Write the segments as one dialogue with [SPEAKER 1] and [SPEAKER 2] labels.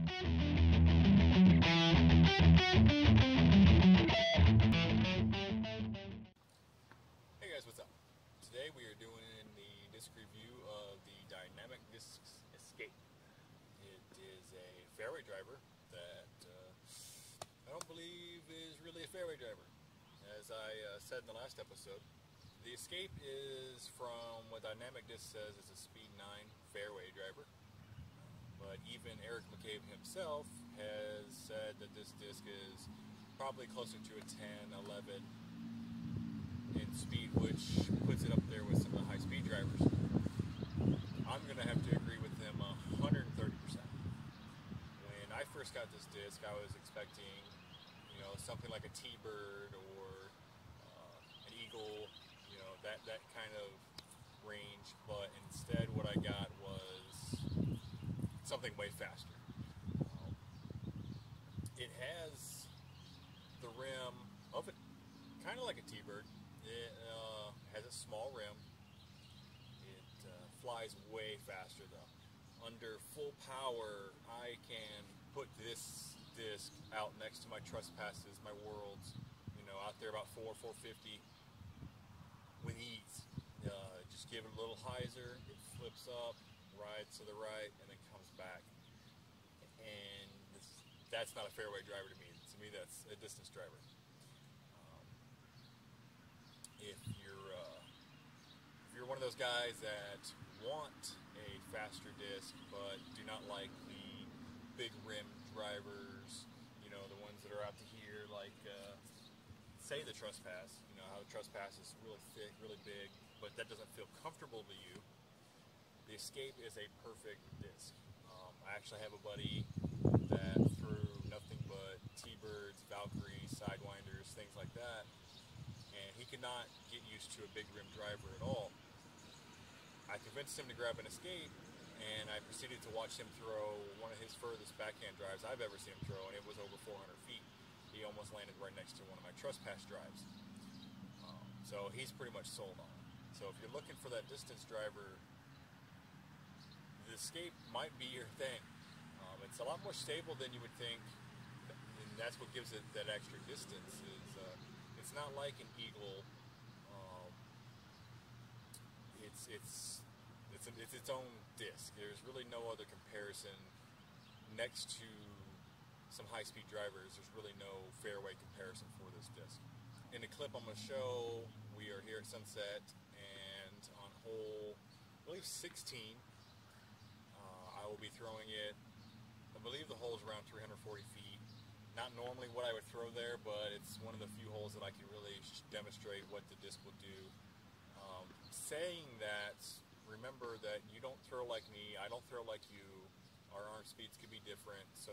[SPEAKER 1] Hey guys, what's up? Today we are doing the disc review of the Dynamic Discs Escape. It is a fairway driver that I don't believe is really a fairway driver. As I said in the last episode, the Escape is from what Dynamic Disc says is a Speed 9 fairway driver. But even Eric McCabe himself has said that this disc is probably closer to a 10, 11 in speed, which puts it up there with some of the high-speed drivers. I'm going to have to agree with him 130%. When I first got this disc, I was expecting, something like a T-Bird or an Eagle, that kind of range. But instead, what I got was something way faster. It has the rim of it, kind of like a T-Bird. It has a small rim. It flies way faster though. Under full power, I can put this disc out next to my Trustpasses, my Worlds, out there about 450 with ease. Just give it a little hyzer, it flips up, rides to the right, and then comes back. And that's not a fairway driver to me. To me, that's a distance driver. If you're one of those guys that want a faster disc but do not like the big rim drivers, the ones that are out to here, like say the Trustpass, how the Trustpass is really thick, really big, but that doesn't feel comfortable to you, the Escape is a perfect disc. I actually have a buddy that threw nothing but T-Birds, Valkyries, Sidewinders, things like that, and he could not get used to a big rim driver at all. I convinced him to grab an Escape, and I proceeded to watch him throw one of his furthest backhand drives I've ever seen him throw, and it was over 400 feet. He almost landed right next to one of my Trustpass drives. So he's pretty much sold on it. So if you're looking for that distance driver, the Escape might be your thing. It's a lot more stable than you would think, and that's what gives it that extra distance. It's not like an Eagle. It's its own disc. There's really no other comparison next to some high-speed drivers. There's really no fairway comparison for this disc. In the clip I'm going to show, we are here at Sunset, and on hole, I believe 16, I will be throwing it. I believe the hole is around 340 feet. Not normally what I would throw there, but it's one of the few holes that I can really demonstrate what the disc will do. Saying that, remember that you don't throw like me, I don't throw like you, our arm speeds could be different, so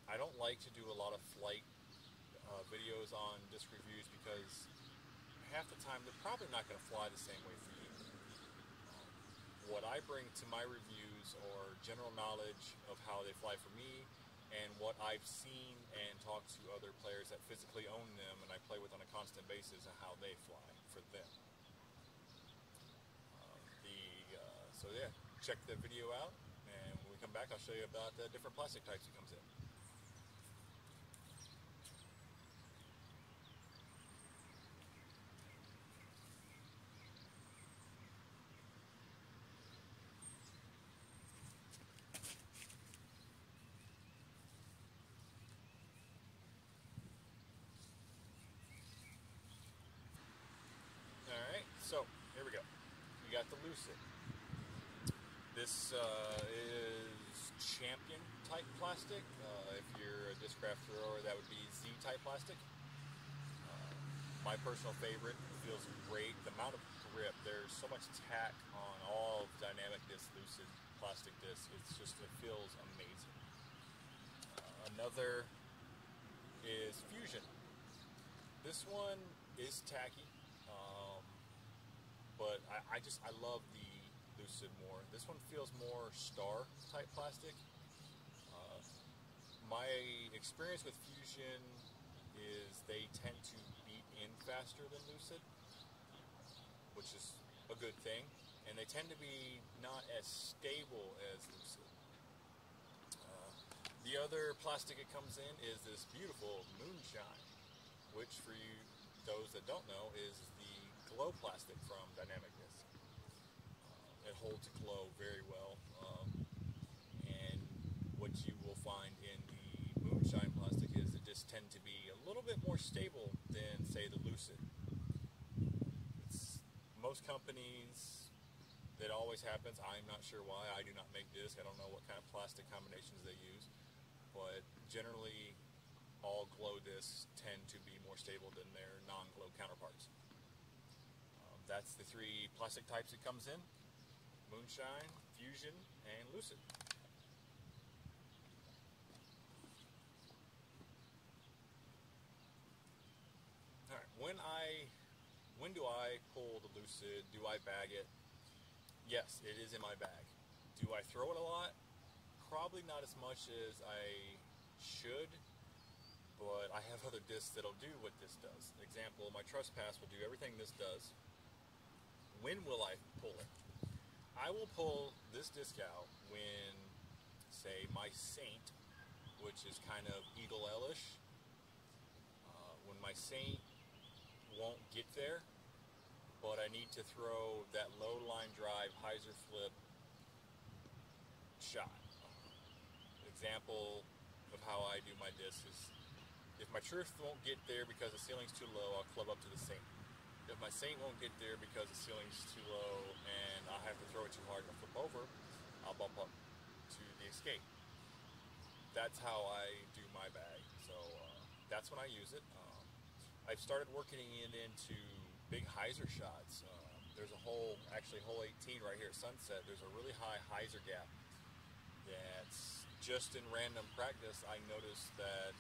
[SPEAKER 1] I don't like to do a lot of flight videos on disc reviews because half the time they're probably not going to fly the same way for you. What I bring to my reviews are general knowledge of how they fly for me and what I've seen and talked to other players that physically own them and I play with on a constant basis and how they fly for them. So yeah, check the video out, and when we come back I'll show you about the different plastic types it comes in. Alright, so here we go. We got the Lucid. This is Champion type plastic. If you're a Discraft thrower, that would be Z type plastic. My personal favorite. It feels great. The amount of grip, there's so much tack on all of Dynamic Disc Lucid plastic discs. It feels amazing. Another is Fusion. This one is tacky, but I love the Lucid more. This one feels more star type plastic. My experience with Fusion is they tend to beat in faster than Lucid, which is a good thing, and they tend to be not as stable as Lucid. other plastic it comes in is this beautiful Moonshine, which for you, those that don't know, is the glow plastic from Dynamic Disc. It holds a glow very well, and what you will find in the Moonshine plastic is it just tend to be a little bit more stable than, say, the Lucid. Most companies, that always happens. I'm not sure why. I do not make disc. I don't know what kind of plastic combinations they use, but generally all glow discs tend to be more stable than their non-glow counterparts. That's the three plastic types it comes in: Moonshine, Fusion, and Lucid. Alright, when do I pull the Lucid? Do I bag it? Yes, it is in my bag. Do I throw it a lot? Probably not as much as I should, but I have other discs that'll do what this does. Example, my Trespass will do everything this does. When will I pull it? I will pull this disc out when, say, my Saint, which is kind of Eagle L-ish, when my Saint won't get there, but I need to throw that low line drive hyzer flip shot. Example of how I do my disc is, if my Truth won't get there because the ceiling's too low, I'll club up to the Saint. If my Saint won't get there because the ceiling's too low and I have to throw it too hard to flip over, I'll bump up to the Escape. That's how I do my bag. So that's when I use it. I've started working it into big hyzer shots. There's a hole, actually hole 18 right here at Sunset. There's a really high hyzer gap that's just in random practice I noticed that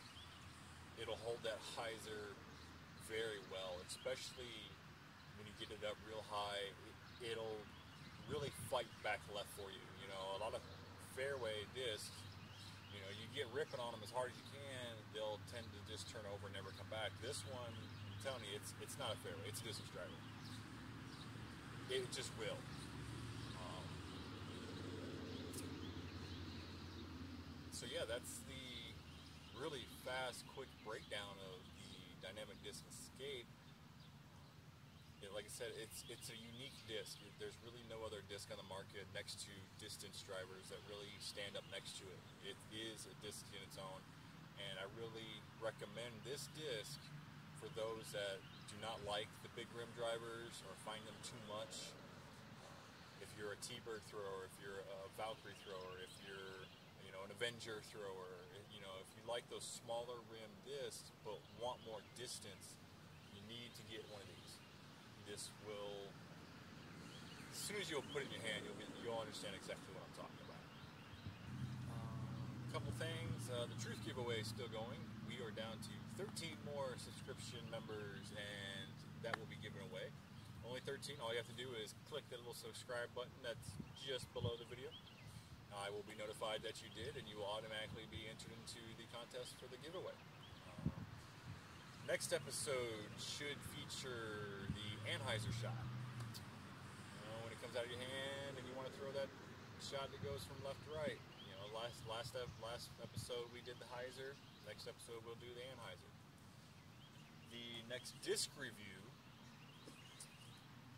[SPEAKER 1] it'll hold that hyzer very well, especially when you get it up real high. It'll really fight back left for you. You know, a lot of fairway discs, you know, you get ripping on them as hard as you can, they'll tend to just turn over and never come back. This one, I'm telling you, it's not a fairway, it's a distance driver. It just will. So yeah, that's the really fast, quick breakdown of the Dynamic Disc Escape. You know, like I said, it's a unique disc. There's really no other disc on the market next to distance drivers that really stand up next to it. It is a disc in its own, and I really recommend this disc for those that do not like the big rim drivers or find them too much. If you're a T-Bird thrower, if you're a Valkyrie thrower, if you're, you know, an Avenger thrower, you know, if you like those smaller rim discs but want more distance, you need to get one of these. This will, as soon as you'll put it in your hand, you'll understand exactly what I'm talking about. A couple things, the Truth giveaway is still going. We are down to 13 more subscription members, and that will be given away. Only 13. All you have to do is click that little subscribe button that's just below the video. I will be notified that you did, and you will automatically be entered into the contest for the giveaway. Next episode should feature the anhyzer shot. You know, when it comes out of your hand and you want to throw that shot that goes from left to right. You know, last episode we did the hyzer. Next episode we'll do the anhyzer. The next disc review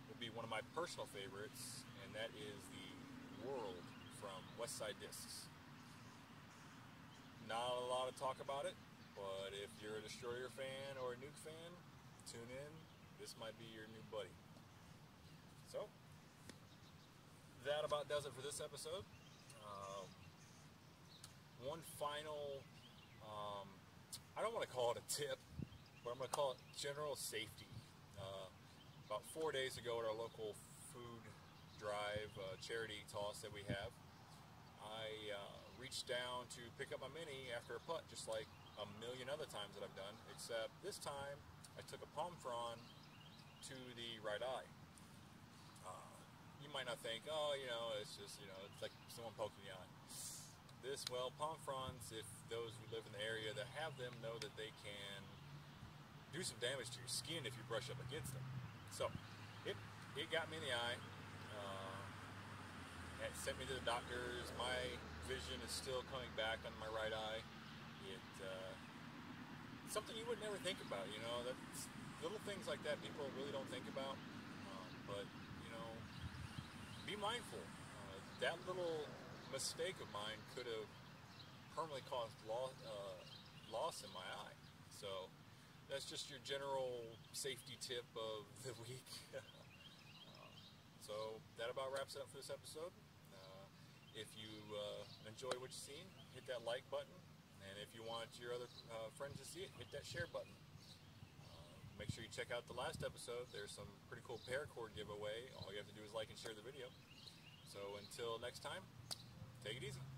[SPEAKER 1] will be one of my personal favorites, and that is the World from Westside Discs. Not a lot of talk about it, but if you're a Destroyer fan or a Nuke fan, tune in. This might be your new buddy. So, that about does it for this episode. One final, I don't want to call it a tip, but I'm going to call it general safety. About 4 days ago at our local food drive charity toss that we have, I reached down to pick up my Mini after a putt, just like a million other times that I've done, except this time I took a palm frond to the right eye. You might not think, oh, you know, it's just, you know, it's like someone poking the eye. Well, palm fronds, if those who live in the area that have them know that they can do some damage to your skin if you brush up against them. So, it got me in the eye. It sent me to the doctors. My vision is still coming back on my right eye. something you would never think about. You know, that's little things like that people really don't think about. But you know, be mindful. That little mistake of mine could have permanently caused loss in my eye. So that's just your general safety tip of the week. So that about wraps it up for this episode. If you enjoy what you've seen, hit that like button. And if you want your other friends to see it, hit that share button. Make sure you check out the last episode. There's some pretty cool paracord giveaway. All you have to do is like and share the video. So until next time, take it easy.